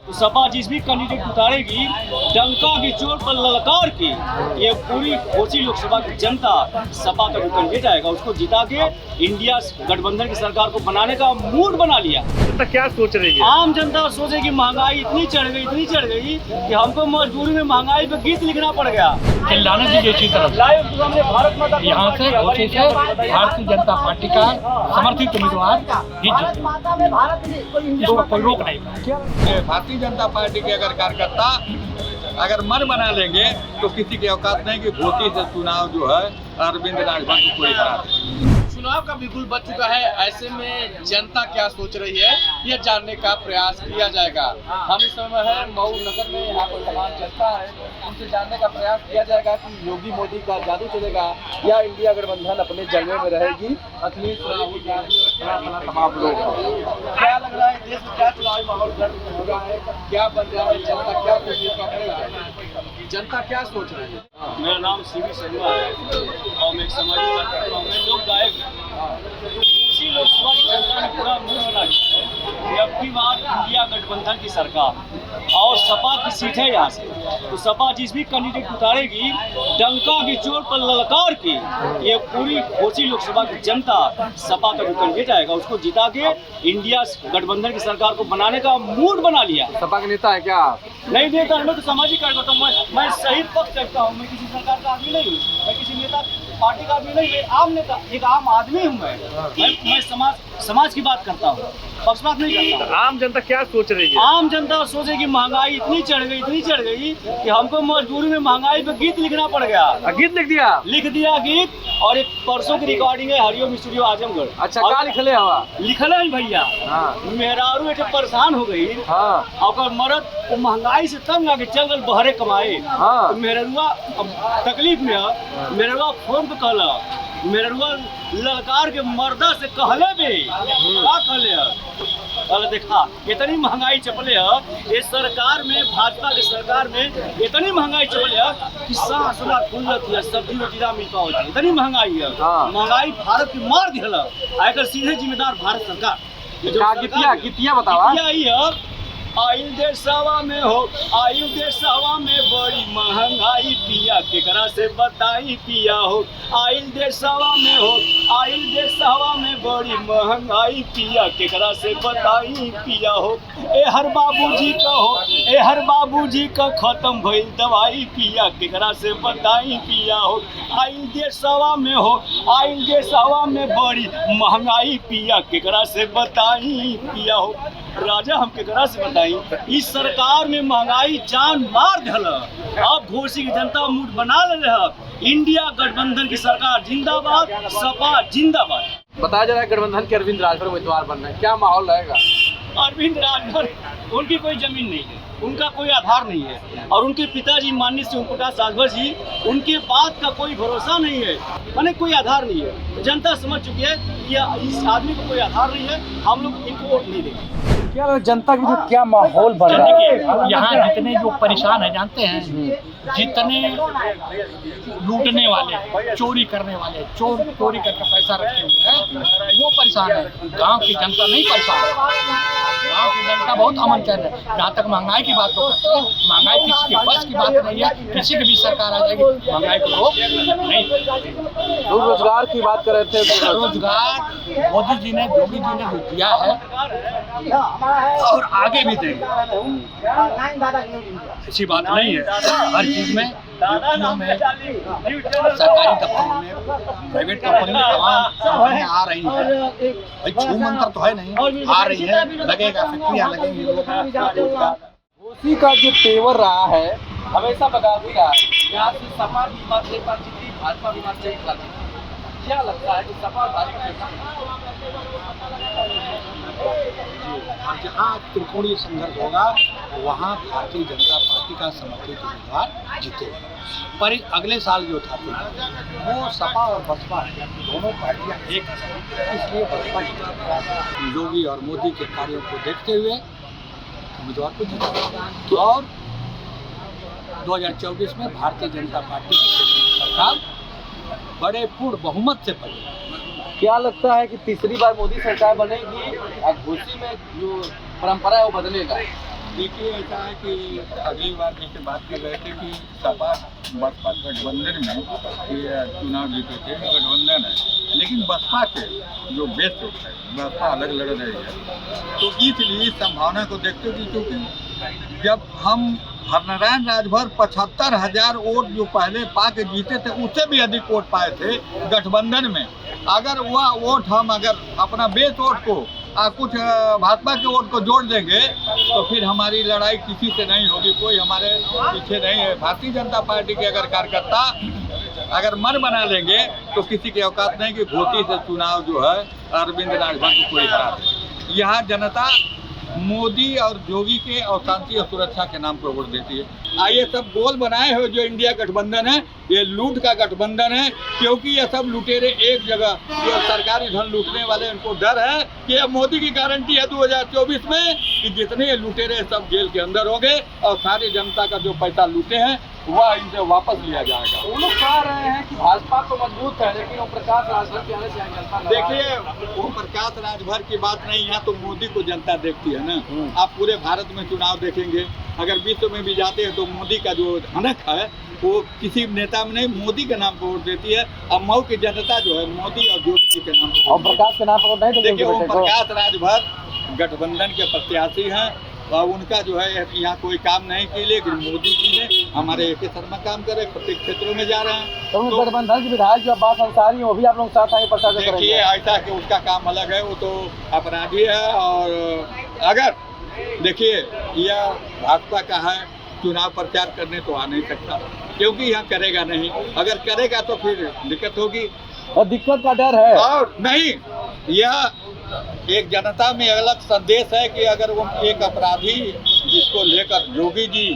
तो सपा जिस भी कैंडिडेट उतारेगी, डंका की चोट पर ललकार के ये पूरी कोसी लोकसभा की जनता सपा का जो कैंडिडेट आएगा उसको जिता के इंडिया गठबंधन की सरकार को बनाने का मूड बना लिया। जनता क्या सोच रही है? आम जनता सोचे कि महंगाई इतनी चढ़ गई कि हमको मजबूरी में महंगाई पे गीत लिखना पड़ गया। चिल्लाने दीजिए इसी तरफ। भारत माता यहाँ से कोशिश है भारतीय जनता पार्टी का समर्थित उम्मीदवार इसको कोई रोक नहीं पाए। भारतीय जनता पार्टी के अगर कार्यकर्ता अगर मन बना लेंगे तो किसी की औकात नहीं कि घोटी से चुनाव जो है अरविंद राजभर को कोई हरा दे। चुनाव का बिल्कुल बच चुका है, ऐसे में जनता क्या सोच रही है यह जानने का प्रयास किया जाएगा। हम इस समय है मऊ नगर में, यहाँ पर तमाम जनता है, उनसे जानने का प्रयास किया जाएगा कि योगी मोदी का जादू चलेगा या इंडिया गठबंधन अपने जलवे में रहेगी। अखिलेश राहुल गांधी और तमाम लोग, क्या लग रहा है देश में क्या चुनावी माहौल गर्म हो रहा है, क्या बन रहा है, जनता क्या करेगा, जनता क्या सोच रही है? मेरा नाम सीवी शर्मा है और मैं एक सामाजिक कार्यकर्ता हूँ। मैं लोक गायक उसी लोकसभा की जनता ने पूरा मूड बना दिया है कि अब की बार इंडिया गठबंधन की सरकार और सपा की सीट है यहाँ से। तो सपा जिस भी कैंडिडेट उतारेगी, डंका की चोट पर ललकार के ये पूरी कोसी लोकसभा की जनता सपा का जो कैंडिडेट आएगा उसको जिता के इंडिया गठबंधन की सरकार को बनाने का मूड बना लिया। सपा के नेता है क्या? नहीं देता, मैं तो सामाजिक कार्यकर्ता हूँ, मैं सही पक्ष रखता हूँ। मैं किसी सरकार का आदमी नहीं हूँ, मैं किसी नेता पार्टी का आदमी नहीं, मैं आम नेता, एक आम आदमी हूँ। मैं समाज की बात करता हूँ, पक्षपात नहीं करता। आम जनता क्या सोच रही है? आम जनता सोचे कि महंगाई इतनी चढ़ गई कि हमको मजबूरी में महंगाई पे गीत लिखना पड़ गया। गीत लिख दिया गीत। और एक परसों की रिकॉर्डिंग है हरिओम स्टूडियो आजमगढ़। अच्छा, क्या लिखले हवा? लिखल है भैया। मेहरारू एक परेशान हो गई और मरद महंगाई से तंग आके चल गल बहरे कमाए। तो मेहरुआ तकलीफ में है, मेहरुआ फोन पे कहला, मेहरुआ ललकार के मर्दा से कहले बे क्या कहले है, देखा इतनी महंगाई चपले है ये सरकार में, भाजपा के सरकार में इतनी महंगाई चपले है कि सांस खुलत है, सब्जी रोटी ना मिल पाओ, इतनी महंगाई है। महंगाई भारत की मार दिला, आकर सीधे जिम्मेदार भारत सरकार। कितिया बतावा? आयु देशवा में हो, आयु देशवा में बड़ी महंगाई पिया केकरा से बताई पिया हो। आयु देशवा में हो, आयु देशवा में बड़ी महंगाई पिया केकरा से बताई पिया हो। ए हर बाबूजी का हो, ए हर बाबूजी का खत्म भइल दवाई पिया केकरा से बताई पिया हो। आयु देशवा में हो, आयु देशवा में बड़ी महंगाई पिया केकरा से बताई पिया हो। राजा हम केकरा से बताई, इस सरकार में महंगाई जान मार दिल। अब घोसी की जनता मूड बना ले। इंडिया गठबंधन की सरकार जिंदाबाद, सपा जिंदाबाद। बताया जा रहा है गठबंधन के अरविंद राजभर उम्मीदवार बनना है, क्या माहौल रहेगा? अरविंद राजभर, उनकी कोई जमीन नहीं है, उनका कोई आधार नहीं है, और उनके पिताजी माननीय शिव प्रकाश राजभर जी, उनके बात का कोई भरोसा नहीं है, माने कोई आधार नहीं है। जनता समझ चुकी है कि इस आदमी को कोई आधार नहीं है, हम लोग इनको वोट नहीं देंगे। क्या जनता की क्या माहौल बन रहा है? यहाँ जितने जो परेशान है जानते हैं, जितने लूटने वाले, चोरी करने वाले, चोरी करके पैसा रखे हुए हैं वो परेशान है। गांव की जनता नहीं परेशान, गांव की जनता बहुत अमन चैन है। जहाँ तक महंगाई की बात हो सकती है, महंगाई किसी के बस की बात नहीं है, किसी की भी सरकार आ जाएगी महंगाई को रोक नहीं। रोजगार की बात कर रहे थे, रोजगार मोदी जी ने, योगी जी ने जो दिया है और आगे भी देंगे, ऐसी बात नहीं है। हर चीज में, ड्यूटियों में, सरकारी दफ्तरों में, प्राइवेट कंपनी में तमाम कंपनियां आ रही हैं। भाई छू मंतर तो है नहीं, आ रही है, लगेगा, फैक्ट्रियां लगेंगी। घोसी का जो तेवर रहा है हमेशा बगावती रहा है। यहाँ से सपा भी मत ले पाती थी, भाजपा भी मत ले पाती थी। क्या लगता है कि सपा और जहाँ त्रिकोणीय संघर्ष होगा वहाँ भारतीय जनता पार्टी का समर्थित उम्मीदवार जीतेगा। पर अगले साल जो था वो सपा और बसपा दोनों पार्टियां एक हैं, इसलिए बसपा जीतेगी। योगी और मोदी के कार्यों को देखते हुए उम्मीदवार को जीतेगा और 2024 में भारतीय जनता पार्टी की सरकार बड़े पूर्ण बहुमत से बनेगी। क्या लगता है कि तीसरी बार मोदी सरकार बनेगी या घोसी में जो परंपरा है वो बदलेगा? देखिए ऐसा है कि अगली बार जैसे बात कर रहे थे कि सपा बसपा गठबंधन में ये चुनाव जीते थे, गठबंधन है, लेकिन बसपा के जो बेस है बसपा अलग लड़ रही है, तो इसलिए इस संभावना को देखते हुए क्योंकि जब हम हरनारायण राजभर 75,000 वोट जो पहले पा के जीते थे उससे भी अधिक वोट पाए थे गठबंधन में, अगर वह वोट हम अगर अपना बेस वोट को कुछ भाजपा के वोट को जोड़ देंगे तो फिर हमारी लड़ाई किसी से नहीं होगी, कोई हमारे पीछे नहीं है। भारतीय जनता पार्टी के अगर कार्यकर्ता अगर मन बना लेंगे तो किसी के औकात नहीं कि घोटी से चुनाव जो है अरविंद राजभर को कोई हरा दे। यहाँ जनता मोदी और योगी के और शांति और सुरक्षा के नाम पर वोट देती है। ये सब गोल बनाए हुए जो इंडिया गठबंधन है ये लूट का गठबंधन है, क्योंकि ये सब लुटेरे एक जगह जो सरकारी धन लूटने वाले उनको डर है कि मोदी की गारंटी है 2024 में कि जितने ये लुटेरे सब जेल के अंदर होंगे और सारी जनता का जो पैसा लूटे हैं वह इनसे वापस लिया जाएगा। वो लोग कह रहे हैं कि भाजपा तो मजबूत है लेकिन ओम प्रकाश राजभर के आने से जनता नाराज है। देखिए ओम प्रकाश राजभर की बात नहीं, यहाँ तो मोदी को जनता देखती है ना। आप पूरे भारत में चुनाव देखेंगे, अगर विश्व में भी जाते हैं तो मोदी का जो धनक है वो किसी नेता में नहीं, मोदी के नाम पर वोट देती है। अब मऊ की जनता जो है मोदी और योगी जी के नाम पर, ओम प्रकाश के नाम पर नहीं। देखिए ओम प्रकाश राजभर गठबंधन के प्रत्याशी हैं और उनका जो है यहाँ कोई काम नहीं किए, लेकिन मोदी जी ने हमारे AK शर्मा काम करे, प्रत्येक क्षेत्रों में जा रहे हैं। तो गठबंधन के विधायक जो अब्बास अंसारी वो भी आप लोग साथ आए प्रचार करेंगे? देखिए ऐसा कि उसका काम अलग है, वो तो अपराधी है और अगर देखिए यह भाजपा का है चुनाव प्रचार करने तो आ नहीं सकता, क्योंकि यहाँ करेगा नहीं, अगर करेगा तो फिर दिक्कत होगी और दिक्कत का डर है। और नहीं, यह एक जनता में अलग संदेश है कि अगर वो एक अपराधी जिसको लेकर योगी जी,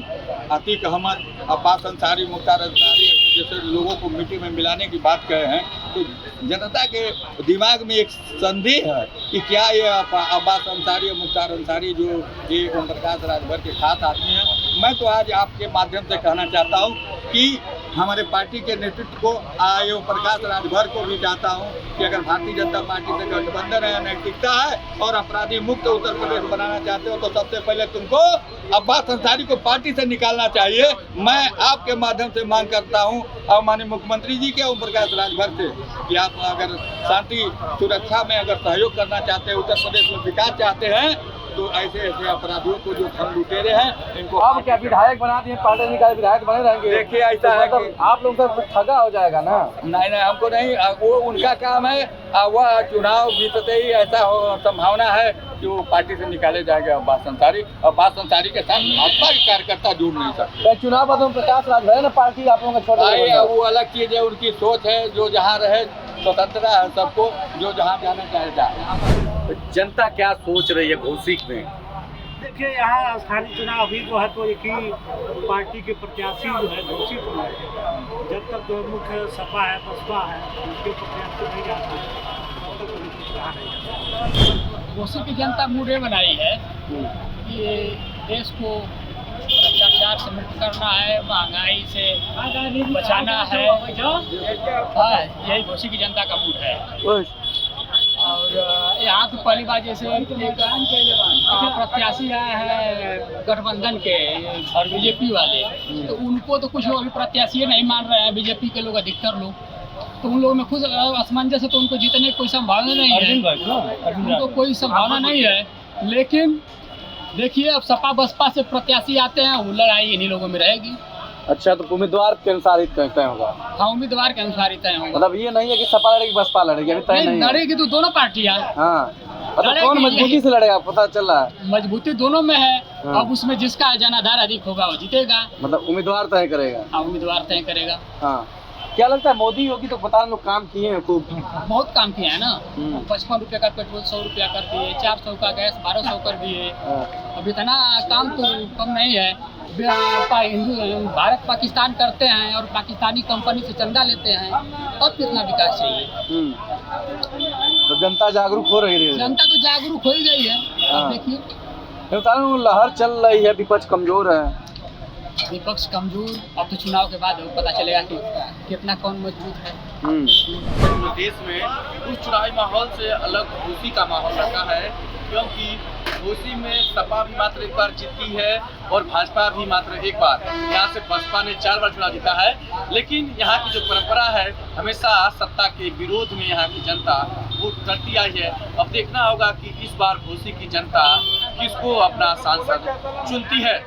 अतीक अहमद, अब्बास अंसारी, मुख्तार अंसारी जैसे लोगों को मिट्टी में मिलाने की बात कहे हैं, तो जनता के दिमाग में एक संदेह है कि क्या ये अब्बास अंसारी और मुख्तार अंसारी जो ये ओम प्रकाश राजभर के खास आदमी हैं। मैं तो आज आपके माध्यम से कहना चाहता हूँ कि हमारे पार्टी के नेतृत्व को ओम प्रकाश राजभर को भी चाहता हूँ कि अगर भारतीय जनता पार्टी से गठबंधन है, नैतिकता है और अपराधी मुक्त उत्तर प्रदेश बनाना चाहते हो तो सबसे पहले तुमको अब्बास अंसारी को पार्टी से निकालना चाहिए। मैं आपके माध्यम से मांग करता हूँ और माननीय मुख्यमंत्री जी के ओम प्रकाश राजभर से कि आप अगर शांति सुरक्षा में अगर सहयोग करना चाहते हैं, उत्तर प्रदेश में विकास चाहते हैं, तो ऐसे ऐसे अपराधियों को जो धन लुटेरे हैं इनको आप क्या विधायक बना दिए, पार्टी निकाले विधायक बने रहेंगे? देखिए ऐसा है कि आप लोग तो ठगा हो जाएगा ना। नहीं हमको नहीं, वो उनका काम है, वह चुनाव जीतते ही ऐसा संभावना है कि वो पार्टी से निकाले जाएंगे अब्बास अंसारी। अब्बास अंसारी के साथ भाजपा के कार्यकर्ता जुड़ नहीं सकते। चुनाव बाद ओम प्रकाश राजभर ना पार्टी आप लोगों का छोड़, वो अलग चीज है, उनकी सोच है, जो जहाँ रहे स्वतंत्रता है सबको, जो जहाँ जाना चाहे जाए। जनता क्या सोच रही है घोसी में? देखिए यहाँ स्थानीय चुनाव अभी जो है तो एक ही पार्टी के प्रत्याशी जो है घोषित हुए हैं। जब तक जो मुख्य सपा है बसपा है उसके प्रत्याशी नहीं जाता है तब तक कोई कुछ कहा नहीं जाता। घोसी की जनता मूडे बनाई है कि देश को भ्रष्टाचार से मुक्त करना है, महंगाई से बचाना है। यही घोसी की जनता का मूड है। और यहाँ तो पहली बार जैसे प्रत्याशी आए हैं गठबंधन के और बीजेपी वाले, तो उनको तो कुछ अभी प्रत्याशी नहीं मान रहे हैं, बीजेपी के लोग अधिकतर लोग, तो उन लोगों में खुद असमंजस है, तो उनको जीतने की कोई संभावना नहीं है, उनको कोई संभावना नहीं है। लेकिन देखिए अब सपा बसपा से प्रत्याशी आते हैं, वो लड़ाई इन्हीं लोगों में रहेगी। अच्छा, तो उम्मीदवार के अनुसार ही तय होगा? हाँ, उम्मीदवार के अनुसार ही तय होगा। मतलब ये नहीं है कि सपा लड़ेगी बसपा लड़ेगी, अभी तय नहीं लड़ेगी तो दोनों पार्टियां। हाँ, मतलब कौन मजबूती से लड़ेगा पता चल रहा है? मजबूती दोनों में है। हाँ। अब उसमें जिसका जनाधार अधिक होगा वो जीतेगा। मतलब उम्मीदवार तय करेगा? हाँ, उम्मीदवार तय करेगा। हाँ, क्या लगता है मोदी योगी तो पता लोग काम किए हैं खूब, बहुत काम किया है ना। 55 रुपये का पेट्रोल 100 रुपया कर दिए, 400 का गैस 1200 कर दिए। अब इतना काम तो कम नहीं है। भारत पाकिस्तान करते हैं और पाकिस्तानी कंपनी से चंदा लेते हैं, अब कितना विकास चाहिए। तो जनता जागरूक हो रही है? जनता तो जागरूक हो ही गई है। अब देखिए लहर चल रही है, विपक्ष कमजोर है, विपक्ष कमजोर, अब तो चुनाव के बाद पता चलेगा कि कितना कौन मजबूत है। जो देश में उस चुनावी माहौल से अलग घोसी का माहौल रखा है, क्योंकि घोसी में सपा भी मात्र एक बार जीती है और भाजपा भी मात्र एक बार। यहाँ से बसपा ने 4 बार चुनाव जीता है, लेकिन यहाँ की जो परंपरा है हमेशा सत्ता के विरोध में यहाँ की जनता वोट करती आई है। अब देखना होगा कि इस बार घोसी की जनता किसको अपना सांसद चुनती है।